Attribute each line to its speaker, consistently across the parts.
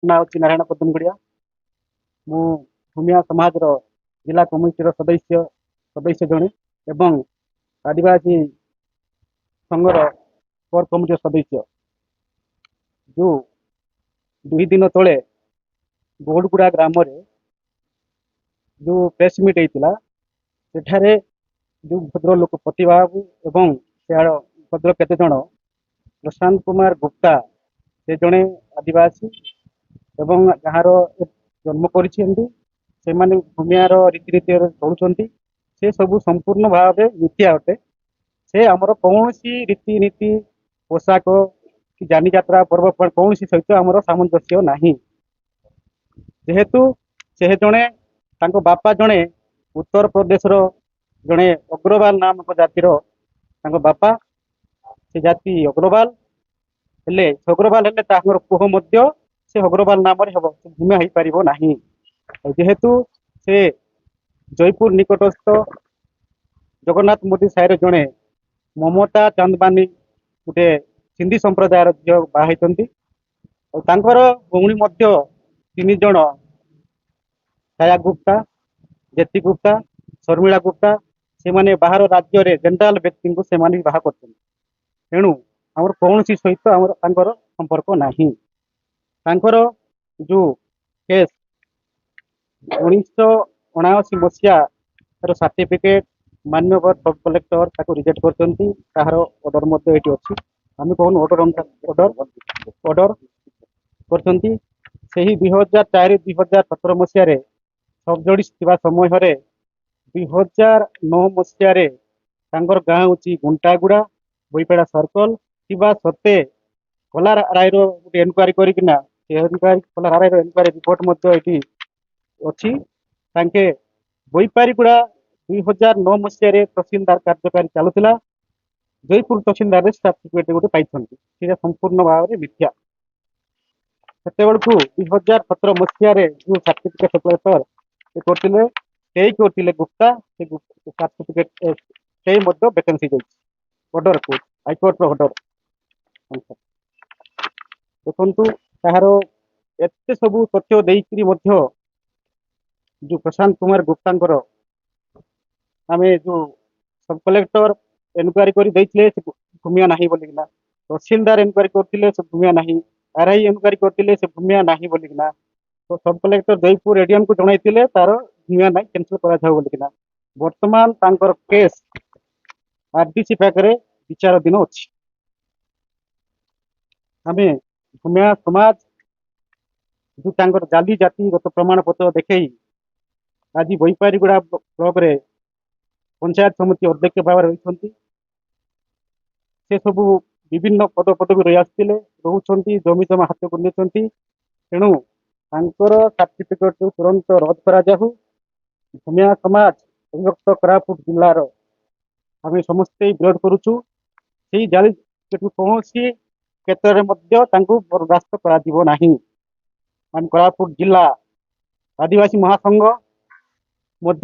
Speaker 1: ना हूँ नारायण पदमगुड़िया। मु भूमिया समाज जिला कमिटी सदस्य सदस्य जड़े एवं आदिवासी संघर कोर कमिटी सदस्य। जो 2 दिन तले गोड़गुड़ा ग्राम जो प्रेस मीट होता सेठारे जो भद्र लोक प्रतिभा एवं सियाड़ भद्र केते जन प्रशांत कुमार गुप्ता से जड़े आदिवासी एवं जहाँ जन्म कर भूमियार रीतिनीति चलुंट से सब संपूर्ण भाव मिथ्या अटे। से आमर कौन रीतिनीति पोशाक कि जानी यात्रा पर्व कौन सहित आमर सामंजस्य नहीं। जेहेतु से जड़े बापा जड़े उत्तर प्रदेश जड़े अग्रवाल नामक जातिर बापा से जाति अग्रवाल हेले अग्रवाल हेले पुह मध्य से अग्रवाल नाम हम भूमिया हो पार ना। जेहेतु से जयपुर निकटस्थ जगन्नाथ मोदी साहिर जड़े ममता चांदबानी गोटे सिंधी संप्रदायर झील बाहर भौणी 3 जन छाया गुप्ता जेती गुप्ता शर्मिला गुप्ता से माने बाहर राज्य रे जनरल व्यक्ति को से बाहा कर तेणु आमर कौन सहित आमर संपर्क नहीं। जो केस 1979 मसीहार सर्टिफिकेट मान्यवर सब कलेक्टर रिजेक्ट कर ऑर्डर अच्छी आम कौन ऑर्डर कर 2004-2017 मसीह सब जोड़ी समय 2009 मसीह गाँ हूँ गुंटागुड़ा बोईपेड़ा सर्कल सत्ते कलार आरआई गोटे एनक्वारी करना कलार आरआई एनक्वारी रिपोर्ट अच्छी बोईपारीगुड़ा 2009 मसीह तहसीलदार कार्यकारी चलुला जयपुर तहसीलदार सर्टिफिकेट गोटे पाई संपूर्ण भाव में मिथ्या। से 2017 मसीह जो सर्टिफिकेट कलेक्टर करते गुप्ता से सर्टिफिकेट से वैकेंसी ऑर्डर को हाईकोर्ट ऑर्डर देखु तार एत सब तथ्य देकरी जो प्रशांत कुमार गुप्ता आम जो सब कलेक्टर एनक्वारी कर भूमिया ना बोलिकिना तहसीलदार एनक्वारी करते भूमिया ना आरआई एनक्वारी करते भूमिया ना बोलिकिना तो सब कलेक्टर जयपुर एडीएम को जनइले तार भूमिया ना कैंसल कर बर्तमान केस आरडीसी पाखे विचाराधीन अच्छी। आम भूमिया समाज जो जाली जातिगत प्रमाण पत्र देखई आज बोईपारीगुड़ा ब्लॉक रे पंचायत समिति अध्यक्ष भाव रही से सब विभिन्न पद पदवी रही आसते रोचे जमी जमा हाथ को नहीं तेणु सर्टिफिकेट तुरंत रद्द करा जाऊ। भूमिया समाज अविभक्त कोरापुट जिलार आम समस्ते विरोध करुचु से जाली कौन क्षेत्र में बर्दास्त करा आम कोरापुट जिला आदिवासी महासंघ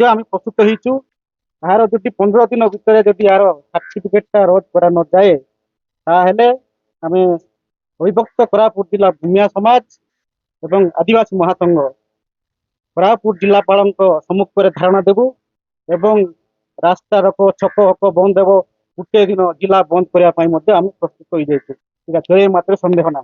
Speaker 1: आम प्रस्तुत होइचु यार जो 15 दिन भितर जदि यार सर्टिफिकेटा रद्द करा न जाए ताहले आम अविभक्त कोरापुट जिला भूमिया समाज एवं आदिवासी महासंघ कोरापुट जिलापाल सम्मुख में धारणा देबू एवं रास्ता रोको छक हक बंद देव गोटे दिन जिला बंद करने आम प्रस्तुत हो जाए मात्र संदेह ना।